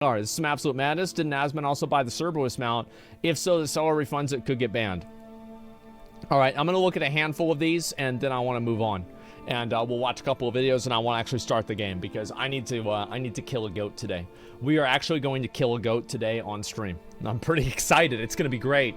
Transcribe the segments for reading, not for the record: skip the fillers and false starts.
All right, this is some absolute madness. Didn't Asmon also buy the Cerberus mount? If so, the seller refunds it, could get banned. All right, I'm going to look at a handful of these, and then I want to move on. And we'll watch a couple of videos, and I want to actually start the game, because I need to kill a goat today. We are actually going to kill a goat today on stream. I'm pretty excited. It's going to be great.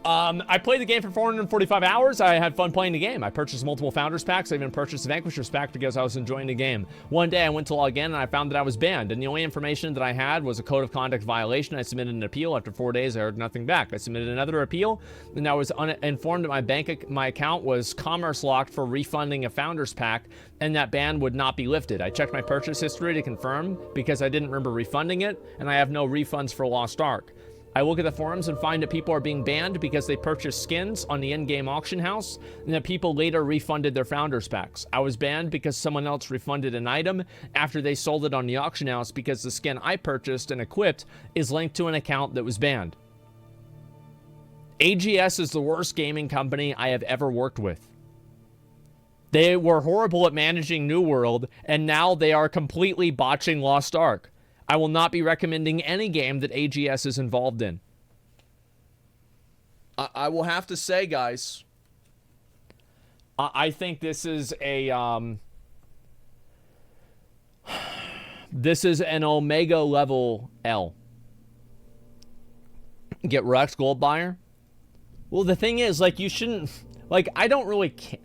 I played the game for 445 hours. I had fun playing the game. I purchased multiple Founders Packs. I even purchased a Vanquishers Pack because I was enjoying the game. One day I went to log in and I found that I was banned. And the only information that I had was a code of conduct violation. I submitted an appeal. After 4 days, I heard nothing back. I submitted another appeal, and I was informed that my account was commerce locked for refunding a Founders Pack, and that ban would not be lifted. I checked my purchase history to confirm because I didn't remember refunding it, and I have no refunds for Lost Ark. I look at the forums and find that people are being banned because they purchased skins on the in-game auction house, and that people later refunded their Founders Packs. I was banned because someone else refunded an item after they sold it on the auction house because the skin I purchased and equipped is linked to an account that was banned. AGS is the worst gaming company I have ever worked with. They were horrible at managing New World, and now they are completely botching Lost Ark. I will not be recommending any game that AGS is involved in. I will have to say, guys, I think this is a this is an Omega level L. Get Rex Gold Buyer. Well, the thing is, like, you shouldn't, like, I don't really care.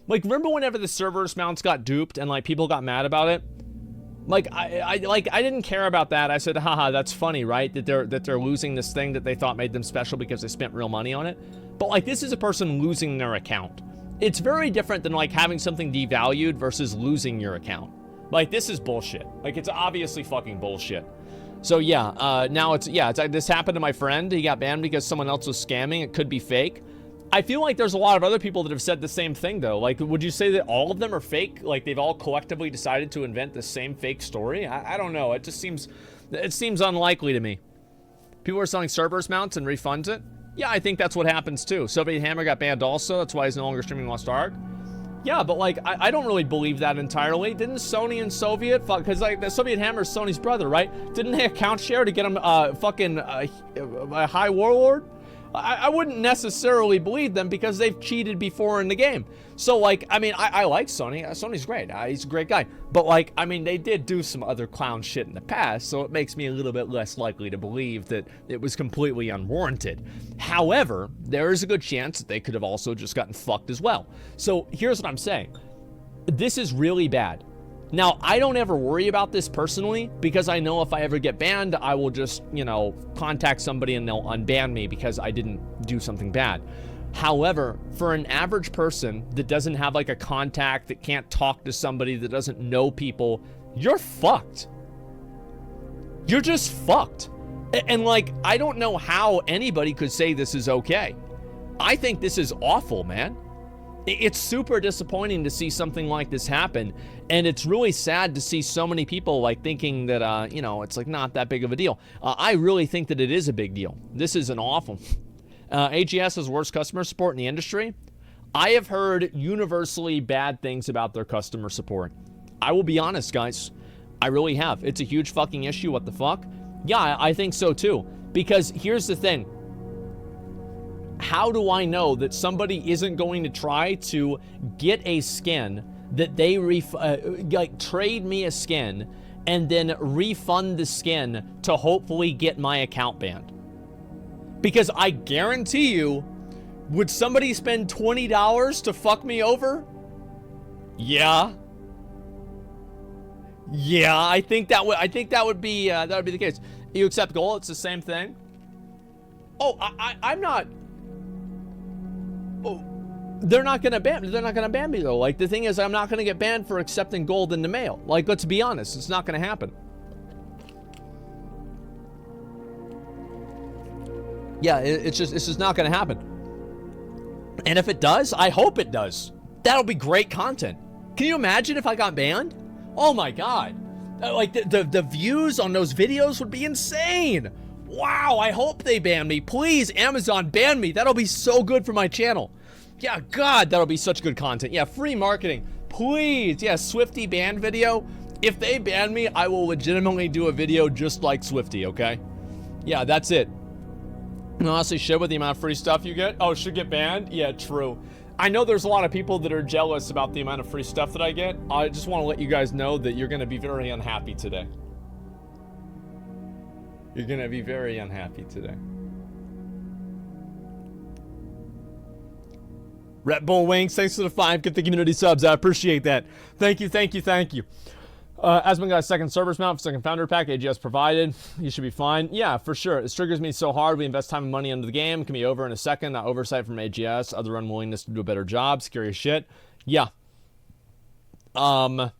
Like, remember whenever the Cerberus mounts got duped and like people got mad about it? Like, I didn't care about that. I said, haha, that's funny, right? That they're losing this thing that they thought made them special because they spent real money on it. But like, this is a person losing their account. It's very different than like having something devalued versus losing your account. Like, this is bullshit. Like, it's obviously fucking bullshit. So yeah, now this happened to my friend. He got banned because someone else was scamming. It could be fake. I feel like there's a lot of other people that have said the same thing, though. Like, would you say that all of them are fake? Like, they've all collectively decided to invent the same fake story? I don't know. It seems unlikely to me. People are selling Cerberus mounts and refunds it? Yeah, I think that's what happens, too. Soviet Hammer got banned also. That's why he's no longer streaming Lost Ark. Yeah, but, like, I don't really believe that entirely. Didn't Sony and Soviet, because, like, the Soviet Hammer is Sony's brother, right? Didn't they account share to get him, a high warlord? I wouldn't necessarily believe them because they've cheated before in the game. So, like, I mean, I like Sony. Sony's great. He's a great guy. But, like, I mean, they did do some other clown shit in the past, so it makes me a little bit less likely to believe that it was completely unwarranted. However, there is a good chance that they could have also just gotten fucked as well. So, here's what I'm saying. This is really bad. Now, I don't ever worry about this personally because I know if I ever get banned, I will just, you know, contact somebody and they'll unban me because I didn't do something bad. However, for an average person that doesn't have like a contact, that can't talk to somebody, that doesn't know people, you're fucked. You're just fucked. And like, I don't know how anybody could say this is okay. I think this is awful, man. It's super disappointing to see something like this happen, and it's really sad to see so many people like thinking that, you know, it's like not that big of a deal. I really think that it is a big deal. This is an awful. AGS has worst customer support in the industry. I have heard universally bad things about their customer support. I will be honest, guys. I really have. It's a huge fucking issue. What the fuck? Yeah, I think so too. Because here's the thing. How do I know that somebody isn't going to try to get a skin that they like trade me a skin and then refund the skin to hopefully get my account banned? Because I guarantee you, would somebody spend $20 to fuck me over? Yeah. Yeah, I think that would be the case. You accept gold, it's the same thing. Oh, I'm not. Oh, they're not gonna ban me though. Like, the thing is, I'm not gonna get banned for accepting gold in the mail. Like, let's be honest, it's not gonna happen. Yeah, it's just not gonna happen. And if it does, I hope it does. That'll be great content. Can you imagine if I got banned? Oh my god. Like, the views on those videos would be insane. Wow, I hope they ban me. Please, Amazon, ban me. That'll be so good for my channel. Yeah, God, that'll be such good content. Yeah, free marketing. Please. Yeah, Swifty ban video. If they ban me, I will legitimately do a video just like Swifty, okay? Yeah, that's it. And honestly, shit with the amount of free stuff you get. Oh, should get banned? Yeah, true. I know there's a lot of people that are jealous about the amount of free stuff that I get. I just want to let you guys know that you're going to be very unhappy today. You're going to be very unhappy today. Red Bull Wings, thanks for the 5 Get the community subs. I appreciate that. Thank you, thank you, thank you. Asmon got a second servers mount, second founder pack, AGS provided. You should be fine. Yeah, for sure. This triggers me so hard. We invest time and money into the game. It can be over in a second. Not oversight from AGS. Other unwillingness to do a better job. Scary shit. Yeah. I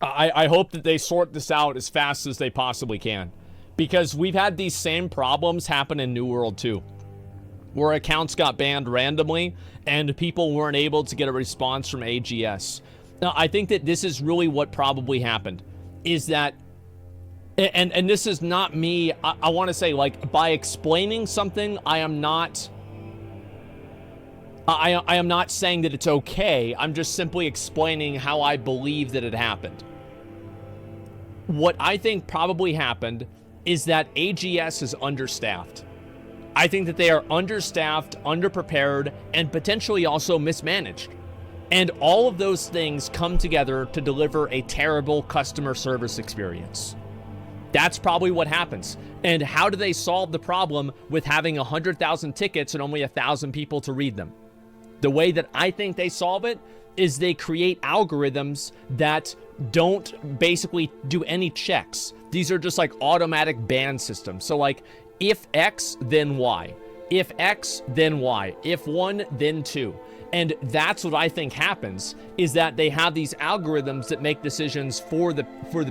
hope that they sort this out as fast as they possibly can. Because we've had these same problems happen in New World too. Where accounts got banned randomly and people weren't able to get a response from AGS. Now, I think that this is really what probably happened, is that, and this is not me, I want to say, like, by explaining something, I am not saying that it's okay, I'm just simply explaining how I believe that it happened. What I think probably happened is that AGS is understaffed. I think that they are understaffed, underprepared, and potentially also mismanaged. And all of those things come together to deliver a terrible customer service experience. That's probably what happens. And how do they solve the problem with having 100,000 tickets and only 1,000 people to read them? The way that I think they solve it is they create algorithms that don't basically do any checks. These are just like automatic ban systems. So like, if X, then Y. If X, then Y. If 1, then 2. And that's what I think happens, is that they have these algorithms that make decisions for the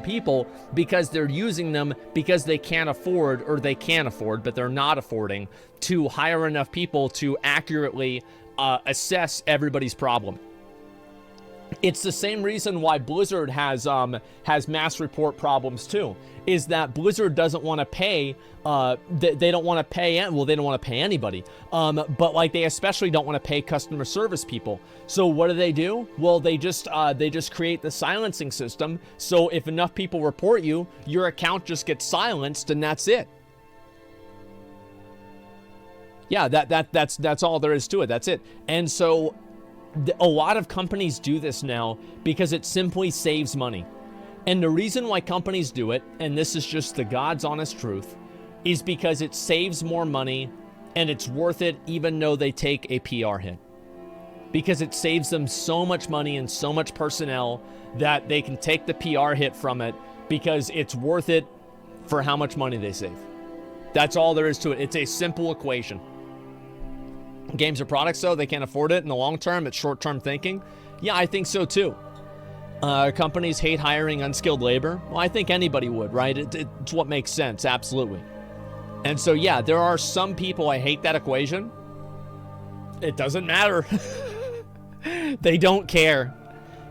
people because they're using them because they can't afford, or they can afford, but they're not affording to hire enough people to accurately assess everybody's problem. It's the same reason why Blizzard has mass report problems too, is that Blizzard doesn't want to pay, they don't want to pay, well, they don't want to pay anybody, but like they especially don't want to pay customer service people. So what do? Well, they just create the silencing system, so if enough people report you, your account just gets silenced and that's it. Yeah, that's all there is to it, that's it. And so a lot of companies do this now because it simply saves money. And the reason why companies do it, and this is just the God's honest truth, is because it saves more money and it's worth it even though they take a PR hit. Because it saves them so much money and so much personnel that they can take the PR hit from it because it's worth it for how much money they save. That's all there is to it. It's a simple equation. Games are products, though. They can't afford it in the long term. It's short-term thinking. Yeah, I think so, too. Companies hate hiring unskilled labor. Well, I think anybody would, right? It's what makes sense, absolutely. And so, yeah, there are some people I hate that equation. It doesn't matter. They don't care.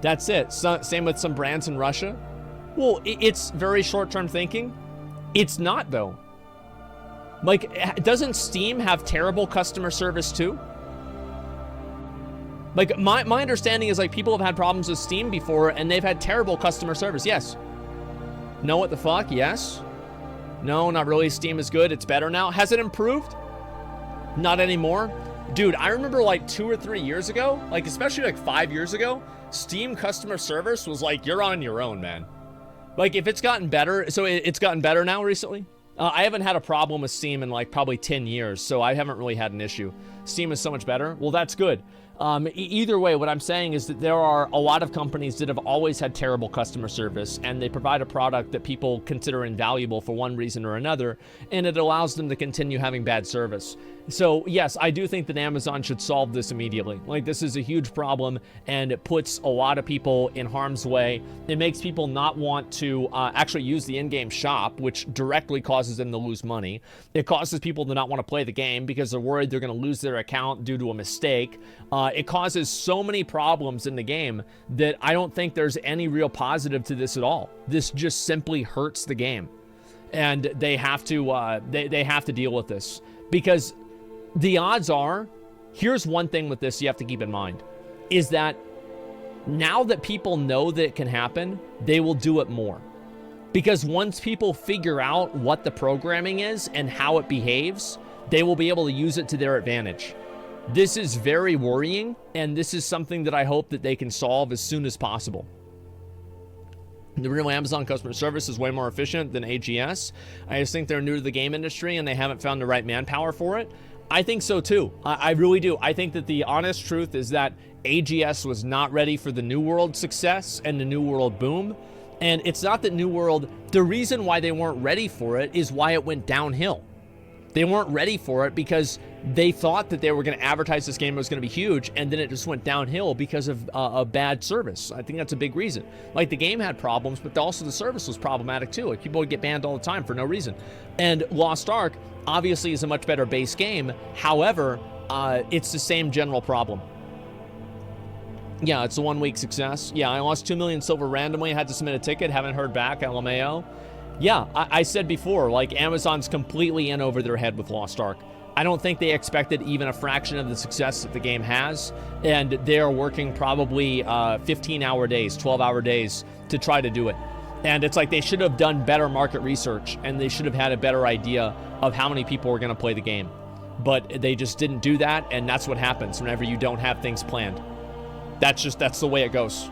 That's it. Same with some brands in Russia. Well, it's very short-term thinking. It's not, though. Like, doesn't Steam have terrible customer service too? Like, my understanding is, like, people have had problems with Steam before and they've had terrible customer service. Yes. No, what the fuck? Yes. No, not really. Steam is good. It's better now. Has it improved? Not anymore. Dude, I remember like 2 or 3 years ago, like especially like 5 years ago, Steam customer service was like, you're on your own, man. Like, if it's gotten better, so it's gotten better now recently. I haven't had a problem with Steam in like probably 10 years, so I haven't really had an issue. Steam is so much better. Well, that's good. Either way, what I'm saying is that there are a lot of companies that have always had terrible customer service, and they provide a product that people consider invaluable for one reason or another, and it allows them to continue having bad service. So yes, I do think that Amazon should solve this immediately. Like, this is a huge problem, and it puts a lot of people in harm's way. It makes people not want to actually use the in-game shop, which directly causes them to lose money. It causes people to not want to play the game because they're worried they're going to lose their account due to a mistake. It causes so many problems in the game that I don't think there's any real positive to this at all. This just simply hurts the game, and they have to they have to deal with this, because the odds are, here's one thing with this you have to keep in mind, is that now that people know that it can happen, they will do it more. Because once people figure out what the programming is and how it behaves, they will be able to use it to their advantage. This is very worrying, and this is something that I hope that they can solve as soon as possible. The real Amazon customer service is way more efficient than AGS. I just think they're new to the game industry and they haven't found the right manpower for it. I think so too. I really do. I think that the honest truth is that AGS was not ready for the New World success and the New World boom. And it's not that New World, the reason why they weren't ready for it is why it went downhill. They weren't ready for it because they thought that they were going to advertise this game was going to be huge, and then it just went downhill because of a bad service. I think that's a big reason. Like, the game had problems, but also the service was problematic too. Like, people would get banned all the time for no reason. And Lost Ark obviously is a much better base game. However, it's the same general problem. Yeah, it's a 1 week success. Yeah, I lost 2 million silver randomly. I had to submit a ticket. Haven't heard back. LMAO. Yeah, I said before, like, Amazon's completely in over their head with Lost Ark. I don't think they expected even a fraction of the success that the game has, and they are working probably 15-hour days, 12-hour days to try to do it. And it's like they should have done better market research, and they should have had a better idea of how many people were going to play the game. But they just didn't do that, and that's what happens whenever you don't have things planned. That's the way it goes.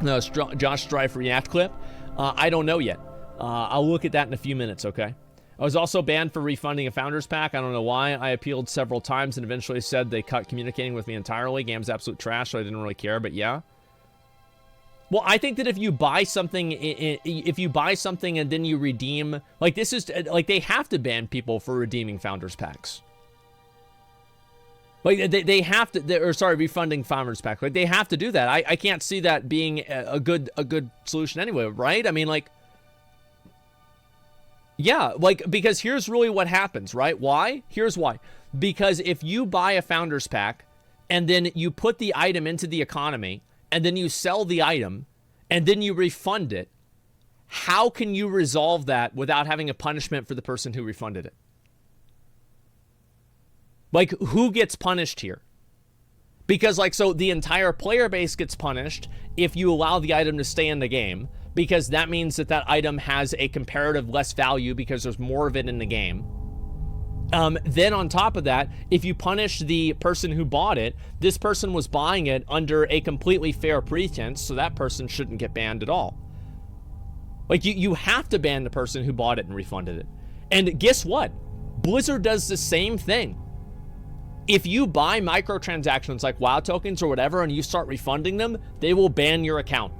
No, Josh Strife React clip. I don't know yet. I'll look at that in a few minutes, okay? I was also banned for refunding a Founders Pack. I don't know why. I appealed several times and eventually said they cut communicating with me entirely. Game's absolute trash, so I didn't really care, but yeah. Well, I think that if you buy something, and then you redeem, like, this is, like, they have to ban people for redeeming Founders Packs. Like, they have to, refunding Founders Pack. Like, they have to do that. I can't see that being a good solution anyway, right? I mean, like, yeah, like, because here's really what happens, right? Why? Here's why. Because if you buy a Founders Pack, and then you put the item into the economy, and then you sell the item, and then you refund it, how can you resolve that without having a punishment for the person who refunded it? Like, who gets punished here? Because, like, so the entire player base gets punished if you allow the item to stay in the game, because that means that that item has a comparative less value because there's more of it in the game. Then on top of that, if you punish the person who bought it, this person was buying it under a completely fair pretense, so that person shouldn't get banned at all. Like, you have to ban the person who bought it and refunded it. And guess what? Blizzard does the same thing. If you buy microtransactions like WoW tokens or whatever and you start refunding them, they will ban your account.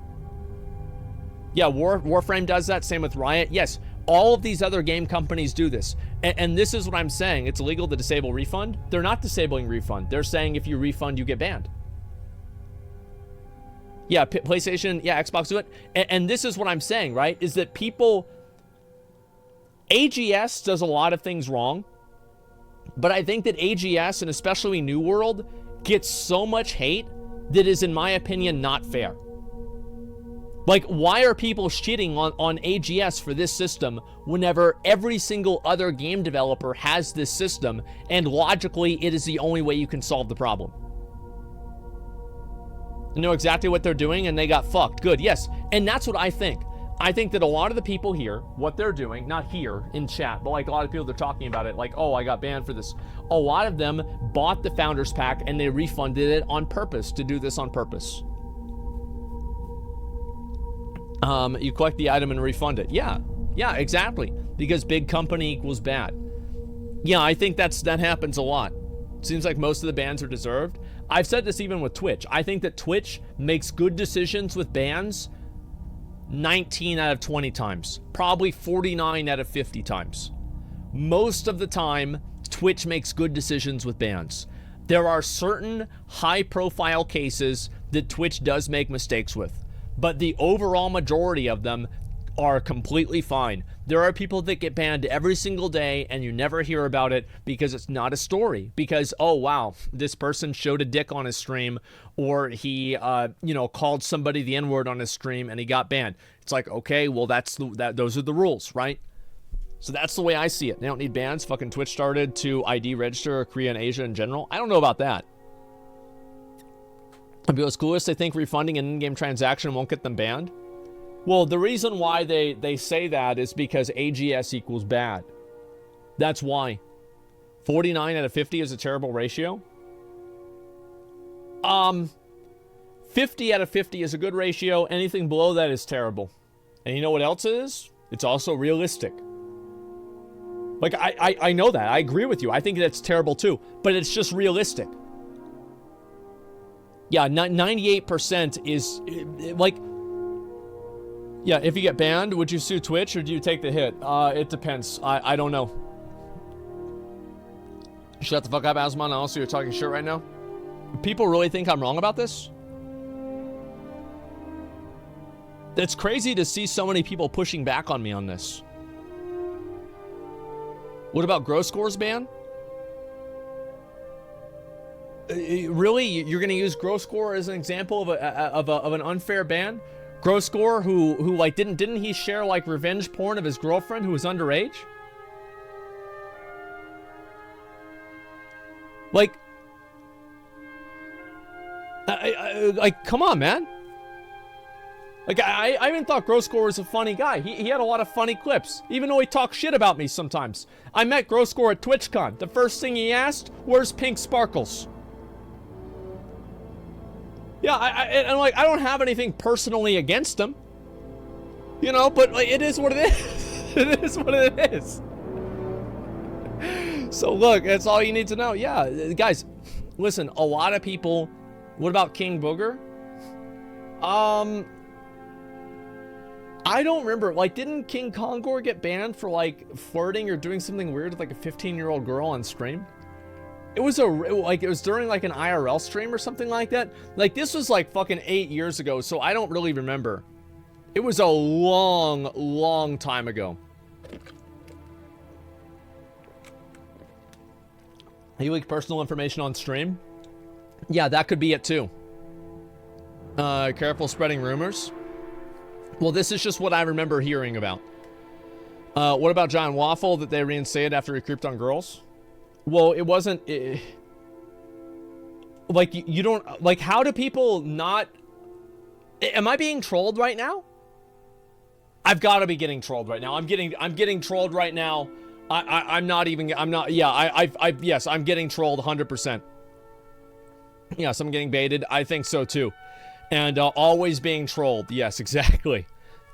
Yeah, Warframe does that, same with Riot. Yes, all of these other game companies do this. And this is what I'm saying. It's illegal to disable refund. They're not disabling refund. They're saying if you refund, you get banned. Yeah, PlayStation, yeah, Xbox do it. And this is what I'm saying, right? Is that people... AGS does a lot of things wrong. But I think that AGS, and especially New World, gets so much hate that is, in my opinion, not fair. Like, why are people shitting on AGS for this system whenever every single other game developer has this system, and logically, it is the only way you can solve the problem? You know exactly what they're doing, and they got fucked. Good, yes. And that's what I think. I think that a lot of the people here, what they're doing, not here in chat, but like a lot of people they're talking about it, like, oh, I got banned for this. A lot of them bought the Founders Pack and they refunded it on purpose to do this on purpose. You collect the item and refund it. Yeah, exactly. Because big company equals bad. Yeah, I think that happens a lot. Seems like most of the bans are deserved. I've said this even with Twitch. I think that Twitch makes good decisions with bans 19 out of 20 times, probably 49 out of 50 times. Most of the time, Twitch makes good decisions with bans. There are certain high-profile cases that Twitch does make mistakes with, but the overall majority of them are completely fine. There are people that get banned every single day and you never hear about it because it's not a story. Because, oh wow, this person showed a dick on his stream, or he, called somebody the N-word on his stream and he got banned. It's like, okay, well those are the rules, right? So that's the way I see it. They don't need bans. Fucking Twitch started to ID register Korea and Asia in general. I don't know about that. Because clueless, they think refunding an in-game transaction won't get them banned. Well, the reason why they say that is because AGS equals bad. That's why. 49 out of 50 is a terrible ratio. 50 out of 50 is a good ratio. Anything below that is terrible. And you know what else it is? It's also realistic. Like, I know that. I agree with you. I think that's terrible too. But it's just realistic. Yeah, 98% is, like... Yeah, if you get banned, would you sue Twitch or do you take the hit? It depends. I don't know. Shut the fuck up, Asmon. Honestly, you're talking shit right now. People really think I'm wrong about this? It's crazy to see so many people pushing back on me on this. What about Gross Score's ban? Really? You're going to use Gross Score as an example of an unfair ban? Gross Score, who like didn't he share like revenge porn of his girlfriend who was underage? Like, like, come on, man. Like, I even thought Gross Score was a funny guy. He had a lot of funny clips, even though he talked shit about me sometimes. I met Gross Score at TwitchCon. The first thing he asked, where's Pink Sparkles? Yeah, and like, I don't have anything personally against him. You know, but like, it is what it is. It is what it is. So look, that's all you need to know. Yeah, guys, listen, a lot of people... What about King Booger? I don't remember. Like, didn't King Kongor get banned for, like, flirting or doing something weird with, like, a 15-year-old girl on stream? It was it was during, like, an IRL stream or something like that. Like, this was, like, fucking 8 years ago, so I don't really remember. It was a long, long time ago. He leaked personal information on stream? Yeah, that could be it, too. Careful spreading rumors. Well, this is just what I remember hearing about. What about John Waffle that they reinstated after he creeped on girls? Well, it wasn't... like, you don't... Like, how do people not... Am I being trolled right now? I've got to be getting trolled right now. I'm getting trolled right now. I'm not even... I'm not... Yeah, yes, I'm getting trolled 100%. Yes, I'm getting baited. I think so, too. And always being trolled. Yes, exactly.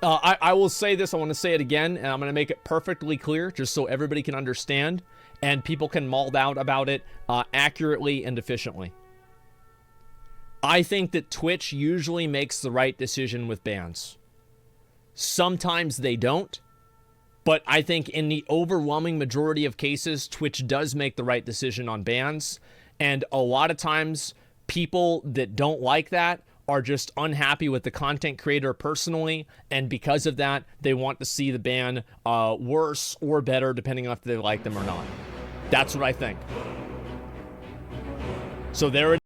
I will say this. I want to say it again, and I'm going to make it perfectly clear, just so everybody can understand, and people can mull out about it accurately and efficiently. I think that Twitch usually makes the right decision with bans. Sometimes they don't, but I think in the overwhelming majority of cases, Twitch does make the right decision on bans, and a lot of times, people that don't like that are just unhappy with the content creator personally, and because of that, they want to see the ban worse or better, depending on if they like them or not. That's what I think. So there it is.